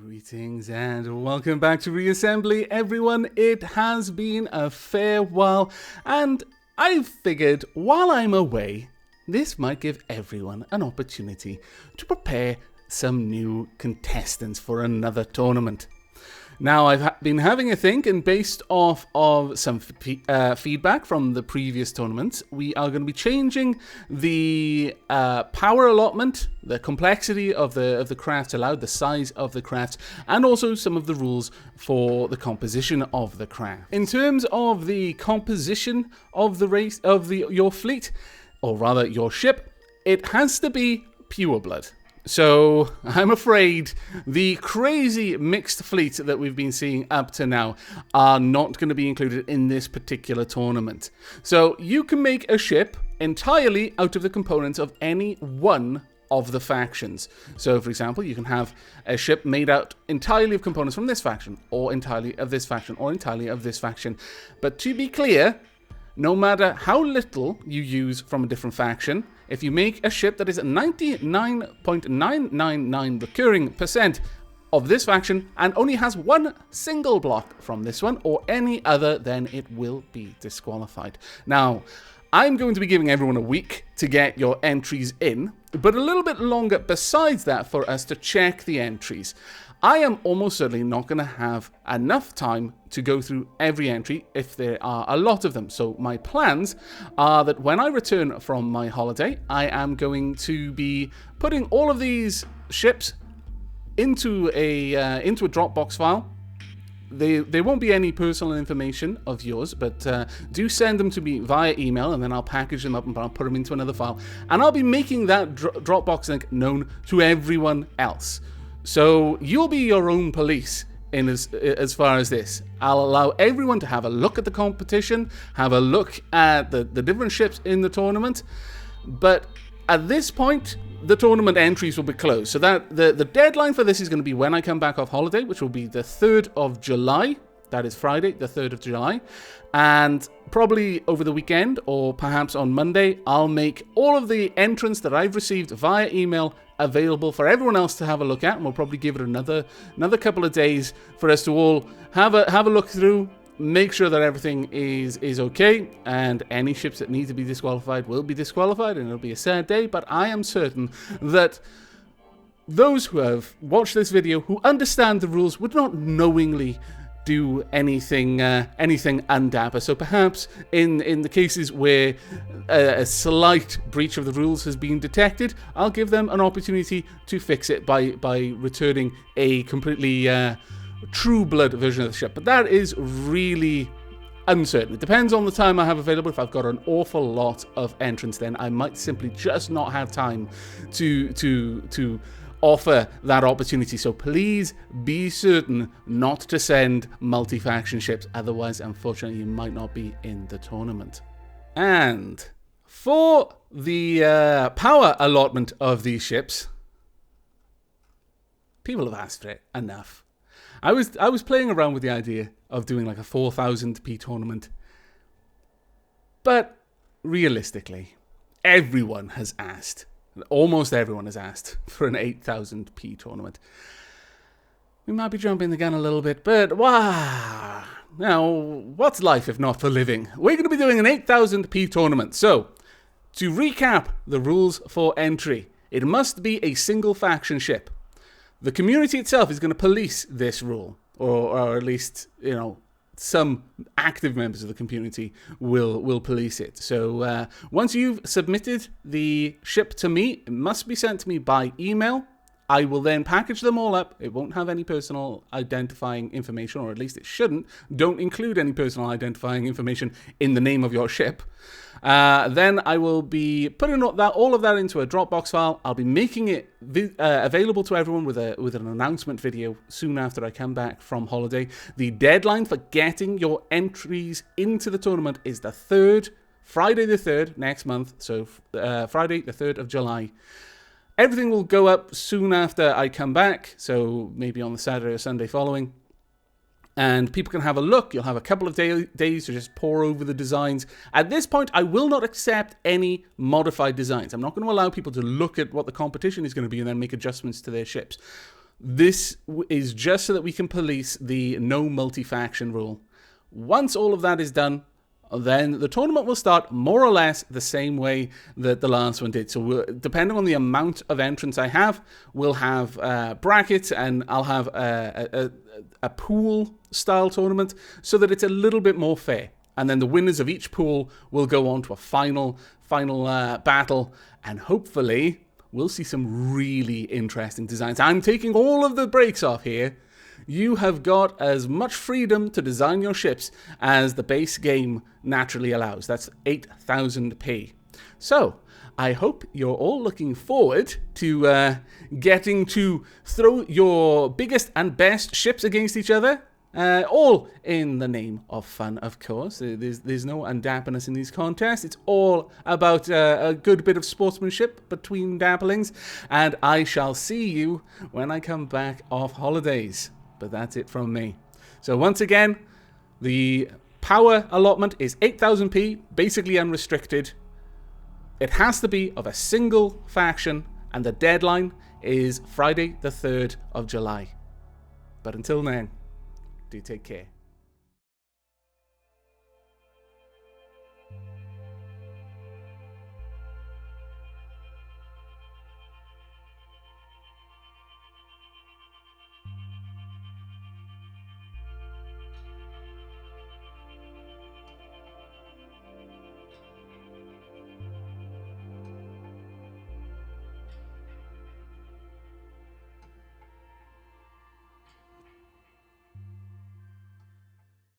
Greetings and welcome back to Reassembly, everyone. It has been a fair while, and I figured while I'm away, this might give everyone an opportunity to prepare some new contestants for another tournament. Now, I've been having a think, and based off of some feedback from the previous tournaments, we are going to be changing the power allotment, the complexity of the crafts allowed, the size of the crafts, and also some of the rules for the composition of the craft. In terms of the composition of your fleet, or rather your ship, it has to be pure blood. So, I'm afraid the crazy mixed fleet that we've been seeing up to now are not going to be included in this particular tournament. So, you can make a ship entirely out of the components of any one of the factions. So, for example, you can have a ship made out entirely of components from this faction, or entirely of this faction, or entirely of this faction. But to be clear, no matter how little you use from a different faction, if you make a ship that is 99.999 recurring percent of this faction and only has one single block from this one or any other, then it will be disqualified. Now, I'm going to be giving everyone a week to get your entries in, but a little bit longer besides that for us to check the entries. I am almost certainly not going to have enough time to go through every entry if there are a lot of them. So my plans are that when I return from my holiday, I am going to be putting all of these ships into a Dropbox file. There won't be any personal information of yours, but do send them to me via email, and then I'll package them up and I'll put them into another file. And I'll be making that Dropbox link known to everyone else. So you'll be your own police in as far as this. I'll allow everyone to have a look at the competition, have a look at the different ships in the tournament. But at this point, the tournament entries will be closed. So that the deadline for this is going to be when I come back off holiday, which will be the 3rd of July. That is Friday, the 3rd of July. And probably over the weekend, or perhaps on Monday, I'll make all of the entrants that I've received via email available for everyone else to have a look at, and we'll probably give it another couple of days for us to all have a look through, make sure that everything is okay, and any ships that need to be disqualified will be disqualified, and it'll be a sad day, but I am certain that those who have watched this video, who understand the rules, would not knowingly do anything undapper. So perhaps in the cases where a slight breach of the rules has been detected, I'll give them an opportunity to fix it by returning a completely true blood version of the ship. But that is really uncertain. It depends on the time I have available. If I've got an awful lot of entrants, then I might simply just not have time to offer that opportunity. So please be certain not to send multi-faction ships, otherwise unfortunately you might not be in the tournament. And for the power allotment of these ships, people have asked for it enough. I was playing around with the idea of doing like a 4,000p tournament, but realistically, everyone has asked. Almost everyone has asked for an 8,000p tournament. We might be jumping the gun a little bit, but wow. Now, what's life if not for living? We're going to be doing an 8,000p tournament. So, to recap the rules for entry, it must be a single faction ship. The community itself is going to police this rule, or at least, you know, some active members of the community will police it. So once you've submitted the ship to me, it must be sent to me by email. I will then package them all up. It won't have any personal identifying information, or at least it shouldn't. Don't include any personal identifying information in the name of your ship. Then I will be putting all of that into a Dropbox file. I'll be making it available to everyone with an announcement video soon after I come back from holiday. The deadline for getting your entries into the tournament is the 3rd, Friday the 3rd next month. So Friday the 3rd of July. Everything will go up soon after I come back, so maybe on the Saturday or Sunday following. And people can have a look. You'll have a couple of days to just pore over the designs. At this point, I will not accept any modified designs. I'm not going to allow people to look at what the competition is going to be and then make adjustments to their ships. This is just so that we can police the no multi-faction rule. Once all of that is done, then the tournament will start more or less the same way that the last one did. So depending on the amount of entrants I have, we'll have brackets, and I'll have a pool-style tournament so that it's a little bit more fair. And then the winners of each pool will go on to a final battle, and hopefully we'll see some really interesting designs. I'm taking all of the breaks off here. You have got as much freedom to design your ships as the base game naturally allows. That's 8,000p. So, I hope you're all looking forward to getting to throw your biggest and best ships against each other. All in the name of fun, of course. There's no undapperness in these contests. It's all about a good bit of sportsmanship between dapplings. And I shall see you when I come back off holidays. But that's it from me. So once again, the power allotment is 8,000p, basically unrestricted. It has to be of a single faction, and the deadline is Friday the 3rd of July. But until then, do take care.